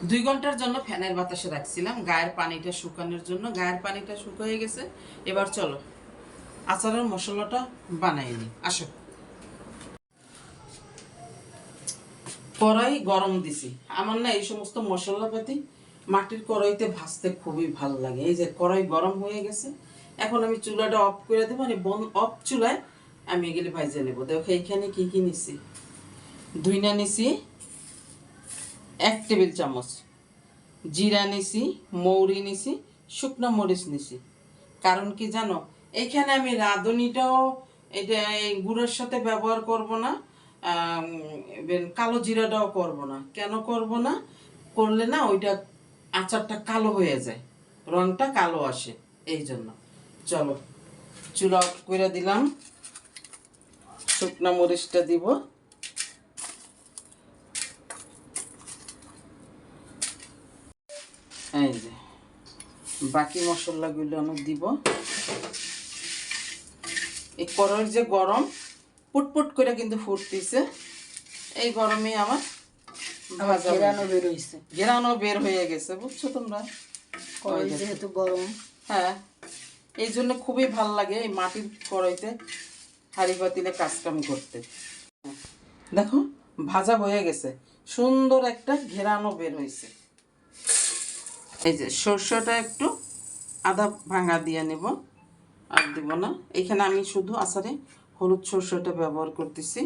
2 ঘন্টার জন্য ফ্যানের বাতাসে রাখছিলাম গায়ের পানিটা শুকানোর জন্য। গায়ের পানিটা শুকিয়ে গেছে। এবার চলো আচারের মশলাটা বানাই নি। আসো। কড়াই গরম দিছি। আমার না এই সমস্ত মশলাপাতি মাটির কড়াইতে ভাজতে খুবই ভালো লাগে। এই যে কড়াই গরম হয়ে গেছে, এখন আমি চুলাটা অফ করে দেবো। মানে অফ চুলায় আমি এগুলি ভাজে নেবো। দেখো এইখানে কি কি নিছি। ধুইনা নিছি 1 টেবিল চামচ, জিরা নিছি, মৌরি নিছি, শুকনো মরিচ নিছি। কারণ কি জানো, এইখানে আমি রাঁধুনিটাও এটা এই গুড়ের সাথে ব্যবহার করব না, কালো জিরাটাও করব না। কেন করব না? করলে না ওইটা আচারটা কালো হয়ে যায়, রংটা কালো আসে, এই জন্য। চলো চুলা অফ করে দিলাম। শুকনো মরিচটা দিব, এই যে বাকি মশলাগুলো আমি দিব। এই কড়াইয়ের যে গরম, পুটপুট করে কিন্তু ফুটতেছে। এই গরমে আমার ঘেরানো বের হয়েছে, ঘেরানো বের হয়ে গেছে, বুঝছো তোমরা? কড়াই যেহেতু গরম। হ্যাঁ, এই জন্য খুবই ভাল লাগে এই মাটির কড়াইতে হাঁড়ি পাতিলে কাজকাম করতে। দেখো ভাজা হয়ে গেছে, সুন্দর একটা ঘেরানো বের হয়েছে। এই যে সরষেটা একটু আধা ভাঙা দিয়ে নেব, আর দিব না। এখানে আমি শুধু আচারে হলুদ সরষেটা ব্যবহার করতেছি।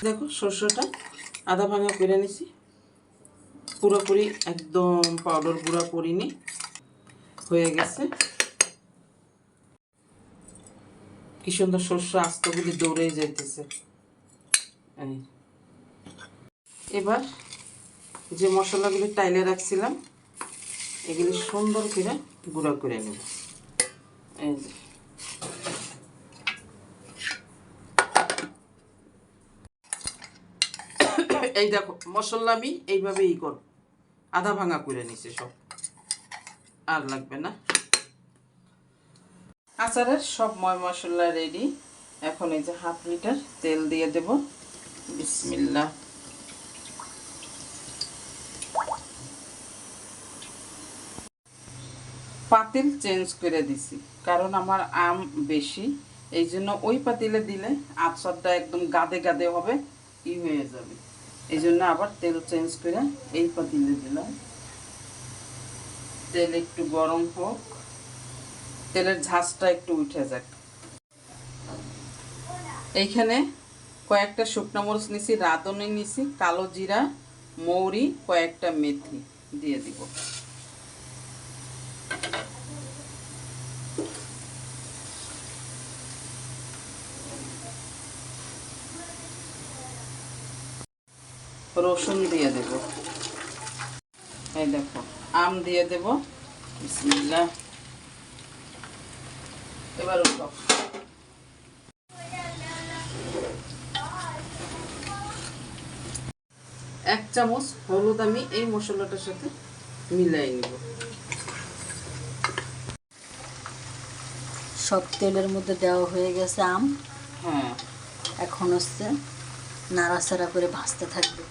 দেখো সরষেটা আধা ভাঙা করে নিছি, পুরোপুরি একদম পাউডার গুঁড়া করিনি, হয়ে গেছে। কি সুন্দর সরষে আস্তগুলি দৌড়ে যাইতেছে। এবার যে মশলাগুলি টাইলে রাখছিলাম এগুলি সুন্দর করে গুঁড়া করে নেব। এই যে এই দেখো মশলা আমি এইভাবেই করব, আধা ভাঙা করে নিছি সব, আর লাগবে না। আচারের সব ময় মশলা রেডি। এখন এই যে 1/2 লিটার তেল দিয়ে দেব। বিসমিল্লাহ। পাতিল চেঞ্জ করে দিছি, কারণ আমার আম বেশি, এই জন্য ওই পাতিলে দিলে আচারটা একদম গাদে গাদে হবে, ই হয়ে যাবে। এই জন্য আবার তেল চেঞ্জ করে এই পাতিলে দিলাম। তেল একটু গরম হোক, তেলের ঝাঁজটা একটু উঠে যাক। এইখানে কয়েকটা শুকনো মরিচ নিছি, রাঁধুনি নিছি, কালো জিরা, মৌরি, কয়েকটা মেথি দিয়ে দিব। রসুন দিয়ে দেব। এই দেখো আম দিয়ে দেব। বিসমিল্লাহ। এবার উঠাও। 1 চামচ হলুদ আমি এই মশলাটার সাথে মিলাই নিব। সব তেলের মধ্যে দেওয়া হয়ে গেছে আম। হ্যাঁ, এখন হচ্ছে নাড়াচাড়া করে ভাজতে থাকবে।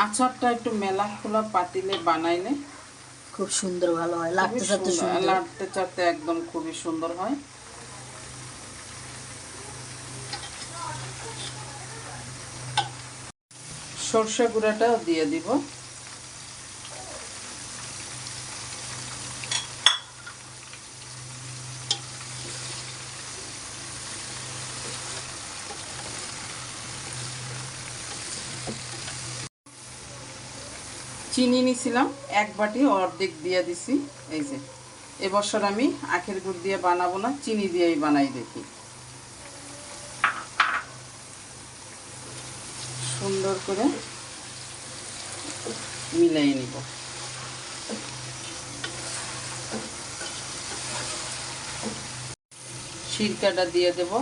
আচারটা একটু মেলা খোলা পাতিলে বানাইলে খুব সুন্দর ভালো হয়, লাগতে চাতে সুন্দর, লাগতে চাতে একদম খুবই সুন্দর হয়। সরষে গুঁড়াটাও দিয়ে দিব। চিনি নিছিলাম 1 বাটি, অর্ধেক দিয়ে দিছি। এই যে এবছর আমি আখের গুড় দিয়ে বানাবো না, চিনি দিয়েই বানাই দেখি। সুন্দর করে মিলাই নিব। সিরকাটা দিয়ে দেব।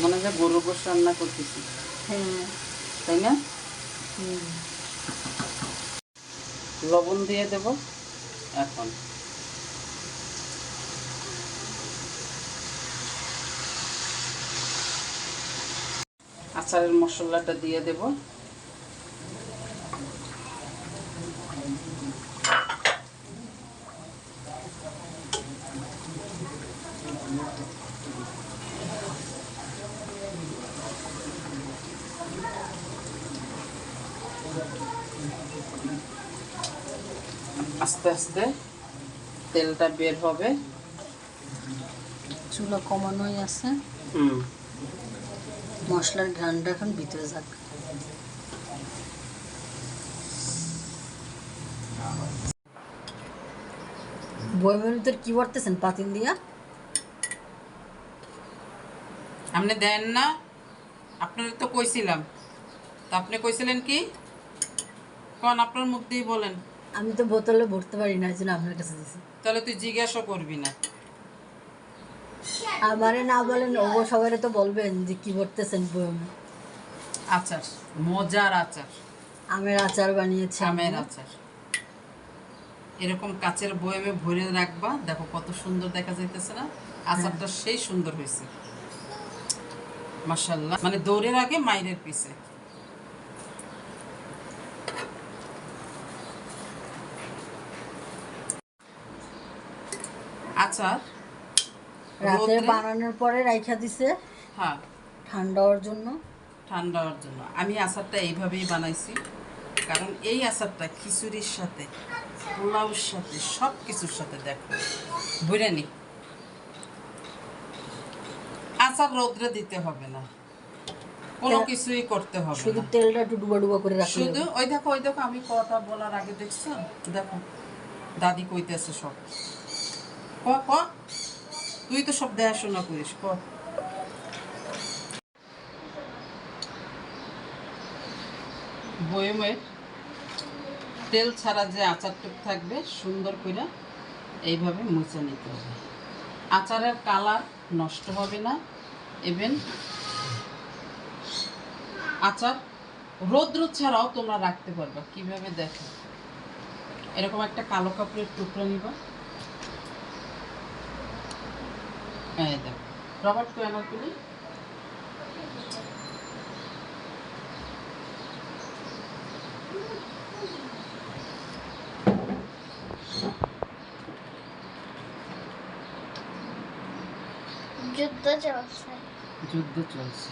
মনে হয় গরুর গোশত রান্না করতেছি। হ্যাঁ। তাই না? হুম। লবণ দিয়ে দেব এখন। আচারের মশলাটা দিয়ে দেব। আস্তে আস্তে তেলটা বের হবে। চুলা কমানোই আছে। মশলার ঘ্রাণটা এখন ভিতরে যাক। বয়মের ভিতর কি করতেছেন পাতিল দিয়া? আপনি দেন না, আপনার তো কইছিলাম। তা আপনি কইছিলেন কি? কোন আপনার মুখ দিয়ে বলেন। আমি তো বোতলে ভরতে পারি না, এই জন্য আপনার কাছে দিছি। তাহলে তুই জিজ্ঞাসা করবি না। আমারে না বলেন, ও সবাই তো বলবেন যে কি করতেছেন বয়মে। আচার, মজার আচার, আমের আচার বানিয়েছি। আমের আচার এরকম কাচের বয়ামে ভরে রাখবা। দেখো কত সুন্দর দেখা যাইতেছে না? আচারটা সেই সুন্দর হয়েছে মাশাআল্লাহ। মানে দৌড়ের আগে মাইরের পিছে। আচার রাতে রোদ্রে- বানানোর পরে রাইখা দিছে হ্যাঁ, ঠান্ডা হওয়ার জন্য। ঠান্ডা হওয়ার জন্য। আমি আচারটা এইভাবেই বানাইছি, কারণ এই আচারটা খিচুড়ির সাথে, পোলাওর সাথে, সব কিছুর সাথে দেখো বুঝে নি। আচার রোদ্রে দিতে হবে না, কোনো কিছুই করতে হবে শুধু না। তেলটা একটু ডুবা ডুবা করে রাখলে শুধু ওই দেখো, ওই দেখো, আমি কথা বলার আগে দেখছো, দেখো দাদি কইতেছে সব। ক ক তুই তো সব দেখাশোনা করিস। ক বয়মে তেল ছাড়া যে আচারটুক থাকবে সুন্দর করে এইভাবে মুছে নিতে হবে। আচারের কালার নষ্ট হবে না। ইভেন আচার রৌদ্র ছাড়াও তোমরা রাখতে পারবা। কিভাবে দেখো, এরকম একটা কালো কাপড়ের টুকরো নিবা। এই দেখো, রবার্ট তো এনার করি। যুদ্ধ চলছে। যুদ্ধ চলছে।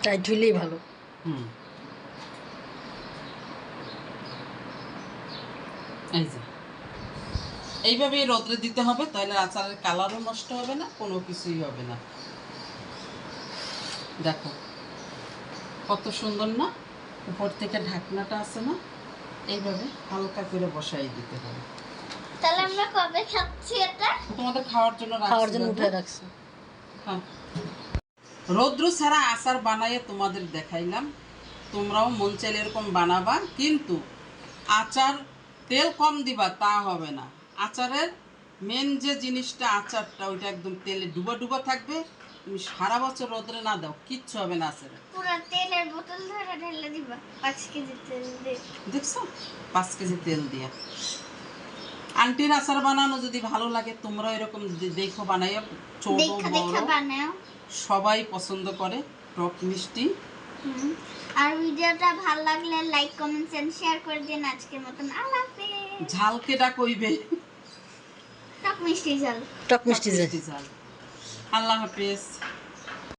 টাইট হইলেই ভালো। হুম, এই যে এইভাবেই রোদ্রে দিতে হবে, তাহলে আচারের কালারও নষ্ট হবে না, কোনো কিছুই হবে না। দেখো কত সুন্দর না? উপর থেকে ঢাকনাটা আছে না, এইভাবে হালকা করে বসাই দিতে হবে। তাহলে আমরা কবে খাচ্ছি এটা? তোমাদের খাওয়ার জন্য খাওয়ার জন্য রাখছি উঠে বাবু। রাখছি। হ্যাঁ, রৌদ্র ছাড়া আচার বানাইয়ে তোমাদের দেখাইলাম। তোমরাও মন চাইলে এরকম বানাবা, কিন্তু আচার তেল কম দিবা তা হবে না। আচারের মেন যে জিনিসটা আচারটা, ওইটা একদম তেলে ডুবা ডুবা থাকবে। তুমি সারা বছর রোদ্রে না দাও, কিচ্ছু হবে না আচারে। পুরো তেলের বোতল ধরে ঢেলে দিবা 5 কেজি তেল দিয়ে। দেখছো, 5 কেজি তেল দিয়া। আন্টির আচার বানানো যদি ভালো লাগে, তোমরা এরকম দেখো বানাইয়া। ছোট দেখা দেখা বড় বানাও। সবাই পছন্দ করে টক মিষ্টি। হুম। আর ভিডিওটা ভালো লাগলে লাইক কমেন্টস এন্ড শেয়ার করে দিন। আজকের মতন আল্লাহ হাফেজ। ঝালকে ডা কইবে, টক মিষ্টি ঝাল। টক মিষ্টি যায়। ঝাল। আল্লাহ হাফেজ।